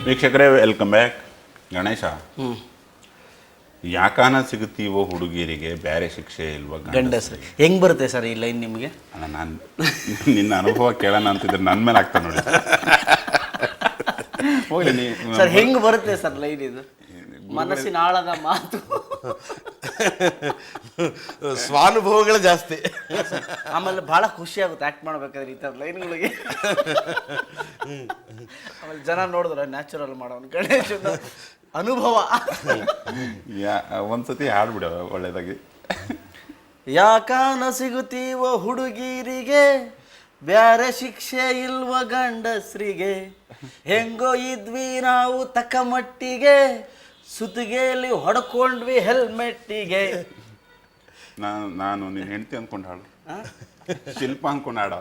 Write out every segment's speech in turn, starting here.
ವೀಕ್ಷಕರೇ welcome back. Ganesha, ಯಾಕಾನ ಸಿಗುತ್ತೀವೋ ಹುಡುಗಿಯರಿಗೆ ಬೇರೆ ಶಿಕ್ಷೆ ಇಲ್ವಾ ಗಂಡಸರು? ಹೆಂಗ್ ಬರುತ್ತೆ ಸರ್ ಈ ಲೈನ್ ನಿಮಗೆ? ಅಲ್ಲ, ನಾನು ನಿನ್ನ ಅನುಭವ ಕೇಳೋಣ ಅಂತಿದ್ರೆ ನನ್ನ ಮೇಲೆ ಆಗ್ತಾ ನೋಡಿ ಹೋಗ್ಲಿ. ಸರ್ ಹೆಂಗ್ ಬರುತ್ತೆ ಸರ್ ಲೈನ್ ಇದು? ಮನಸ್ಸಿನ ಆಳದ ಮಾತು, ಸ್ವಾನುಭವಗಳು ಜಾಸ್ತಿ. ಆಮೇಲೆ ಬಹಳ ಖುಷಿ ಆಗುತ್ತೆ ಆಕ್ಟ್ ಮಾಡ್ಬೇಕಾದ್ರೆ ಈ ಥರ ಲೈನ್ಗಳಿಗೆ. ಆಮೇಲೆ ಜನ ನೋಡಿದ್ರೆ ನ್ಯಾಚುರಲ್ ಮಾಡೋನು ಗಣೇಶನ ಅನುಭವ. ಒಂದ್ಸತಿ ಹಾಡ್ಬಿಡ ಒಳ್ಳೇದಾಗಿ. ಯಾಕಾನ ಸಿಗುತ್ತೀವ ಹುಡುಗಿರಿಗೆ ಬ್ಯಾರೆ ಶಿಕ್ಷೆ ಇಲ್ವ ಗಂಡಸ್ರಿಗೆ, ಹೆಂಗೋ ಇದ್ವಿ ನಾವು ತಕ್ಕ ಮಟ್ಟಿಗೆ, ಸುತ್ತಿಗೆಯಲ್ಲಿ ಹೊಡ್ಕೊಂಡ್ವಿ ಹೆಲ್ಮೆಟ್ಟಿಗೆ. ನಾನು ನೀನು ಹೆಂಡತಿ ಅಂದ್ಕೊಂಡು ಹಾಡು, ಶಿಲ್ಪ ಅಂದ್ಕೊಂಡು ಹಾಡ.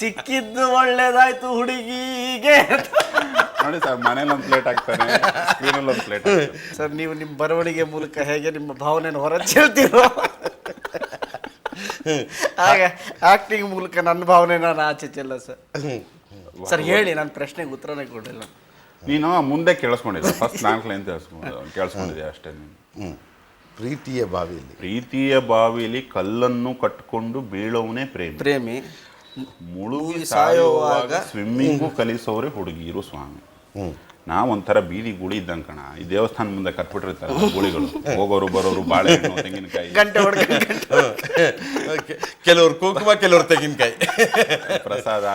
ಸಿಕ್ಕಿದ್ದು ಒಳ್ಳೇದಾಯ್ತು ಹುಡುಗಿಗೆ. ನೋಡಿ ಸರ್, ಮನೇಲಿ ಒಂದು ಪ್ಲೇಟ್ ಹಾಕ್ತಾನೆ, ಸ್ಕ್ರೀನಲ್ಲಿ ಒಂದು ಪ್ಲೇಟ್. ಸರ್ ನೀವು ನಿಮ್ಮ ಬರವಣಿಗೆ ಮೂಲಕ ಹೇಗೆ ನಿಮ್ಮ ಭಾವನೆಯನ್ನು ಹೊರಚೆಲ್ತೀರೋ ಹಾಗೆ ಆಕ್ಟಿಂಗ್ ಮೂಲಕ ನನ್ನ ಭಾವನೆ ನಾನು ಆಚೆ ಚೆಲ್ಲ ಸರ್. ಸರ್ ಹೇಳಿ, ನನ್ನ ಪ್ರಶ್ನೆಗೆ ಉತ್ತರನೇ ಕೊಡಲಿಲ್ಲ. ನೀನು ಮುಂದೆ ಕೇಳಿಸ್ಕೊಂಡಿದ್ದೆ, ಫಸ್ಟ್ 4 ಲೈನ್ ಕೇಳಿಸ್ಕೊಂಡಿದ್ದೆ ಅಷ್ಟೇ. ನೀನು ಪ್ರೀತಿಯ ಬಾವಿಯಲ್ಲಿ ಕಲ್ಲನ್ನು ಕಟ್ಕೊಂಡು ಬೀಳೋವನೇ ಪ್ರೇಮಿ, ಮುಳುಗಿ ಸಾಯುವಾಗ ಸ್ವಿಮ್ಮಿಂಗು ಕಲಿಸೋರೆ ಹುಡುಗಿರು ಸ್ವಾಮಿ. ನಾವೊಂಥರ ಬೀದಿ ಗುಳಿ ಇದ್ದಂಗೆ ಕಣ. ಈ ದೇವಸ್ಥಾನ ಮುಂದೆ ಕಟ್ಬಿಟ್ಟಿರ್ತಾರೆ ಗುಳಿಗಳು, ಹೋಗೋರು ಬರೋರು ಬಾಳೆಹಣ್ಣು ತೆಂಗಿನಕಾಯಿ, ಗಂಟೆ ಕೆಲವ್ರು ಕುಂಕುಮ, ಕೆಲವ್ರು ತೆಂಗಿನಕಾಯಿ, ಪ್ರಸಾದ.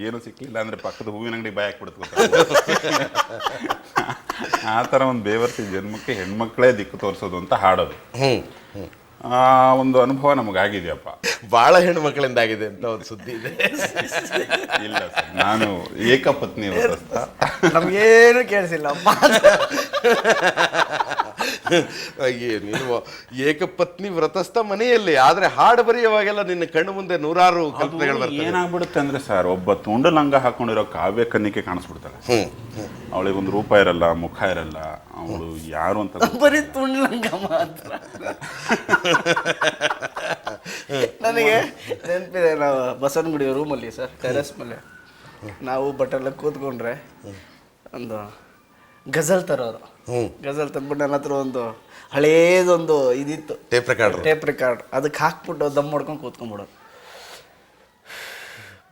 ಏನು ಸಿಕ್ಲಿಲ್ಲ ಅಂದ್ರೆ ಪಕ್ಕದ ಹೂವಿನ ಅಂಗಡಿ ಬಾಯ್ ಹಾಕ್ಬಿಡ್ತು. ಆ ಥರ ಒಂದು ಬೇವರ್ಸಿ ಜನ್ಮಕ್ಕೆ ಹೆಣ್ಮಕ್ಳೇ ದಿಕ್ಕು ತೋರಿಸೋದು ಅಂತ ಹಾಡೋದು. ಒಂದು ಅನುಭವ ನಮಗಾಗಿದೆಯಪ್ಪ. ಭಾಳ ಹೆಣ್ಮಕ್ಳಿಂದ ಆಗಿದೆ ಅಂತ ಒಂದು ಸುದ್ದಿ ಇದೆ. ಇಲ್ಲ ಸರ್, ನಾನು ಏಕಪತ್ನಿ ವ್ರತಸ್ಥ. ನಮಗೇನು ಕೇಳಿಸಿಲ್ಲ. ನೀನು ಏಕಪತ್ನಿ ವ್ರತಸ್ಥ ಮನೆಯಲ್ಲಿ, ಆದ್ರೆ ಹಾಡು ಬರೆಯುವಾಗೆಲ್ಲ ನಿನ್ನ ಕಣ್ಣು ಮುಂದೆ ನೂರಾರು ಕಲ್ಪನೆಗಳು ಬರ್ತವೆ. ಏನಾಗ್ಬಿಡುತ್ತೆ ಅಂದ್ರೆ ಸರ್, ಒಬ್ಬ ತುಂಡು ಲಂಗ ಹಾಕೊಂಡಿರೋ ಕಾವ್ಯ ಕನ್ನಿಕೆ ಕಾಣಿಸ್ಬಿಡ್ತಾಳೆ. ಅವಳಿಗೊಂದು ರೂಪ ಇರಲ್ಲ, ಮುಖ ಇರಲ್ಲ, ಅವಳು ಯಾರು ಅಂತ ಬರೀ ತುಂಡು ಲಂಗ ಮಾತ್ರ. ನನಗೆ ನೆನಪಿದೆ, ನಾವು ಬಸವನಗುಡಿ ರೂಮಲ್ಲಿ ಸರ್, ಟೆರೆಸ್ ಮೇಲೆ ನಾವು ಬಟ್ಟೆಲ್ಲ ಕೂತ್ಕೊಂಡ್ರೆ ಒಂದು ಗಜಲ್ ತರೋರು. ಗಜಲ್ ತಂದ್ಬಿಟ್ಟು ನನ್ನ ಹತ್ರ ಒಂದು ಹಳೇದೊಂದು ಇದಿತ್ತು, ಟೇಪ್ ರೆಕಾರ್ಡ್. ಅದಕ್ಕೆ ಹಾಕ್ಬಿಟ್ಟು ದಮ್ ಮಾಡ್ಕೊಂಡು ಕೂತ್ಕೊಂಡ್ಬಿಡೋದು.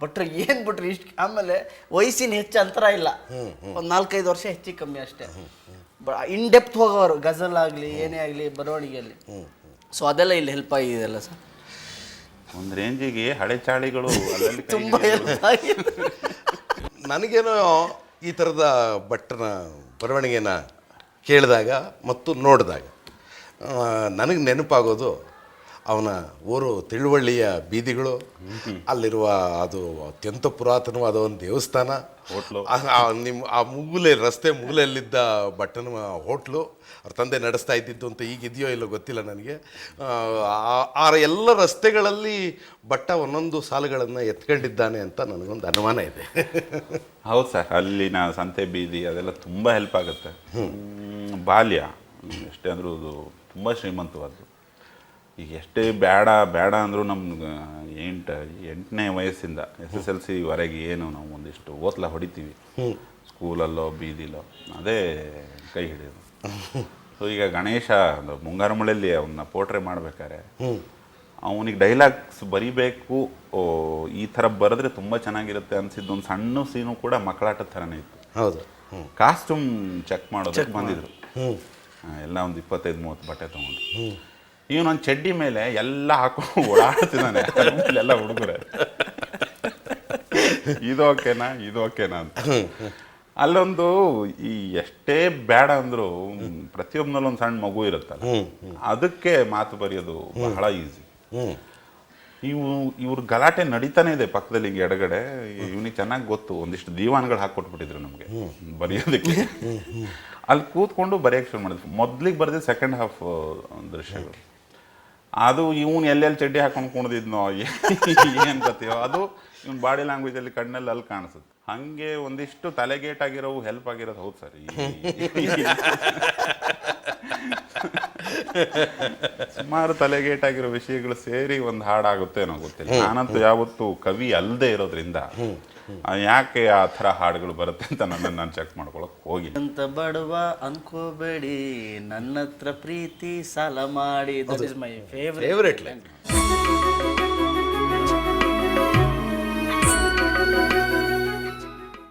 ಬಟ್ರೆ ಏನು ಬಿಟ್ರಿ ಇಷ್ಟು. ಆಮೇಲೆ ವಯಸ್ಸಿನ ಹೆಚ್ಚು ಅಂತರ ಇಲ್ಲ, ಒಂದು 4-5 ವರ್ಷ ಹೆಚ್ಚಿಗೆ ಕಮ್ಮಿ ಅಷ್ಟೇ. ಇನ್ ಡೆಪ್ತ್ ಹೋಗೋರು, ಗಜಲ್ ಆಗಲಿ ಏನೇ ಆಗಲಿ ಬರವಣಿಗೆಯಲ್ಲಿ. ಸೊ ಅದೆಲ್ಲ ಇಲ್ಲಿ ಹೆಲ್ಪ್ ಆಗಿದೆಯಲ್ಲ ಸರ್. ಒಂದು ರೇಂಜಿಗೆ ಹಳೆ ಚಾಳಿಗಳು ತುಂಬ ಹೆಲ್ಪ್ ಆಗಿದೆ. ನನಗೇನೋ ಈ ಥರದ ಭಟ್ಟನ ಬರವಣಿಗೆನ ಕೇಳಿದಾಗ ಮತ್ತು ನೋಡಿದಾಗ ನನಗೆ ನೆನಪಾಗೋದು ಅವನ ಊರು ತಿಳುವಳ್ಳಿಯ ಬೀದಿಗಳು, ಅಲ್ಲಿರುವ ಅದು ಅತ್ಯಂತ ಪುರಾತನವಾದ ಒಂದು ದೇವಸ್ಥಾನ, ಹೋಟ್ಲು, ಆ ರಸ್ತೆ ಮೂಲೆಯಲ್ಲಿದ್ದ ಭಟ್ಟನ ಹೋಟ್ಲು, ಅವ್ರ ತಂದೆ ನಡೆಸ್ತಾ ಇದ್ದಿದ್ದು ಅಂತ ಈಗಿದೆಯೋ ಇಲ್ಲೋ ಗೊತ್ತಿಲ್ಲ ನನಗೆ. ಆ ಎಲ್ಲ ರಸ್ತೆಗಳಲ್ಲಿ ಭಟ್ಟ ಒಂದೊಂದು ಸಾಲುಗಳನ್ನು ಎತ್ಕೊಂಡಿದ್ದಾನೆ ಅಂತ ನನಗೊಂದು ಅನುಮಾನ ಇದೆ. ಹೌದು ಸರ್, ಅಲ್ಲಿನ ಸಂತೆ ಬೀದಿ ಅದೆಲ್ಲ ತುಂಬ ಹೆಲ್ಪ್ ಆಗುತ್ತೆ. ಬಾಲ್ಯ ಎಷ್ಟೇ ಅಂದರೂ ಅದು ತುಂಬ ಶ್ರೀಮಂತವಾದ್ದು. ಈಗ ಎಷ್ಟೇ ಬೇಡ ಅಂದರೂ ನಮ್ಗೆ 8ನೇ ವಯಸ್ಸಿಂದ SSLC ಏನು ನಾವು ಒಂದಿಷ್ಟು ಓತ್ಲ ಹೊಡಿತೀವಿ, ಸ್ಕೂಲಲ್ಲೋ ಬೀದಿಲೋ, ಅದೇ ಕೈ ಹಿಡಿಯೋದು. ಸೊ ಈಗ ಗಣೇಶ ಮುಂಗಾರು ಮಳೆಯಲ್ಲಿ ಅವನ್ನ ಪೋಟ್ರೆ ಮಾಡ್ಬೇಕಾದ್ರೆ ಅವನಿಗೆ ಡೈಲಾಗ್ಸ್ ಬರಿಬೇಕು, ಈ ಥರ ಬರೆದ್ರೆ ತುಂಬ ಚೆನ್ನಾಗಿರುತ್ತೆ ಅನಿಸಿದ್ದು ಒಂದು ಸಣ್ಣ ಸೀನು ಕೂಡ ಮಕ್ಕಳಾಟದ ಥರನೇ ಇತ್ತು. ಹೌದು. ಕಾಸ್ಟ್ಯೂಮ್ ಚೆಕ್ ಮಾಡೋದಕ್ಕೆ ಬಂದಿದ್ರು ಎಲ್ಲ, ಒಂದು 25-30 ಬಟ್ಟೆ ತೊಗೊಂಡು. ಇವನೊಂದು ಚಡ್ಡಿ ಮೇಲೆ ಎಲ್ಲ ಹಾಕೊಂಡು ಓಡಾಡ್ತಿದ್ದಾನೆ ಎಲ್ಲ ಹುಡುಗರೆ. ಇದು ಓಕೆನಾ ಅಂತ. ಅಲ್ಲೊಂದು ಈ ಎಷ್ಟೇ ಬೇಡ ಅಂದರೂ ಪ್ರತಿಯೊಬ್ಬನಲ್ಲಿ ಒಂದು ಸಣ್ಣ ಮಗು ಇರುತ್ತಲ್ಲ, ಅದಕ್ಕೆ ಮಾತು ಬರೆಯೋದು ಬಹಳ ಈಸಿ. ಇವ್ರ ಗಲಾಟೆ ನಡೀತಾನೆ ಇದೆ ಪಕ್ಕದಲ್ಲಿ ಹಿಂಗೆ ಎಡಗಡೆ. ಇವನಿಗೆ ಚೆನ್ನಾಗಿ ಗೊತ್ತು, ಒಂದಿಷ್ಟು ದೀವಾನ್ಗಳು ಹಾಕ್ಕೊಟ್ಬಿಟ್ಟಿದ್ರು ನಮಗೆ ಬರೆಯೋದಕ್ಕೆ. ಅಲ್ಲಿ ಕೂತ್ಕೊಂಡು ಬರೆಯೋಕ್ಕೆ ಶುರು ಮಾಡಿದ್ವಿ. ಮೊದಲಿಗೆ ಬರೆದಿದ್ದು ಸೆಕೆಂಡ್ ಹಾಫ್ ದೃಶ್ಯಗಳು. ಅದು ಇವನು ಎಲ್ಲೆಲ್ಲಿ ಚಡ್ಡಿ ಹಾಕೊಂಡು ಕುಣಿದಿದ್ನೋ ಏನು ಗೊತ್ತೀಯೋ, ಅದು ಇವನ್ ಬಾಡಿ ಲ್ಯಾಂಗ್ವೇಜಲ್ಲಿ ಕಣ್ಣಲ್ಲಿ ಅಲ್ಲಿ ಕಾಣಿಸುತ್ತೆ. ಹಾಗೆ ಒಂದಿಷ್ಟು ತಲೆಗೇಟಾಗಿರೋವು ಹೆಲ್ಪ್ ಆಗಿರೋದು. ಹೌದು ಸರ್, ಸುಮಾರು ತಲೆಗೇಟಾಗಿರೋ ವಿಷಯಗಳು ಸೇರಿ ಒಂದು ಹಾಡಾಗುತ್ತೆ ಅನ್ನೋ ಗೊತ್ತಿಲ್ಲ. ನಾನಂತೂ ಯಾವತ್ತು ಕವಿ ಅಲ್ಲದೆ ಇರೋದ್ರಿಂದ ಯಾಕೆ ಆ ಥರ ಹಾಡುಗಳು ಬರುತ್ತೆ ಅಂತ ನನ್ನನ್ನು ನಾನು ಚೆಕ್ ಮಾಡ್ಕೊಳಕ್ಕೆ ಹೋಗಿಲ್ಲ. ಅಂತ ಬಡವ ಅನ್ಕೋಬೇಡಿ, ನನ್ನ ಹತ್ರ ಪ್ರೀತಿ ಸಾಲ ಮಾಡಿ. That is my favourite favourite line.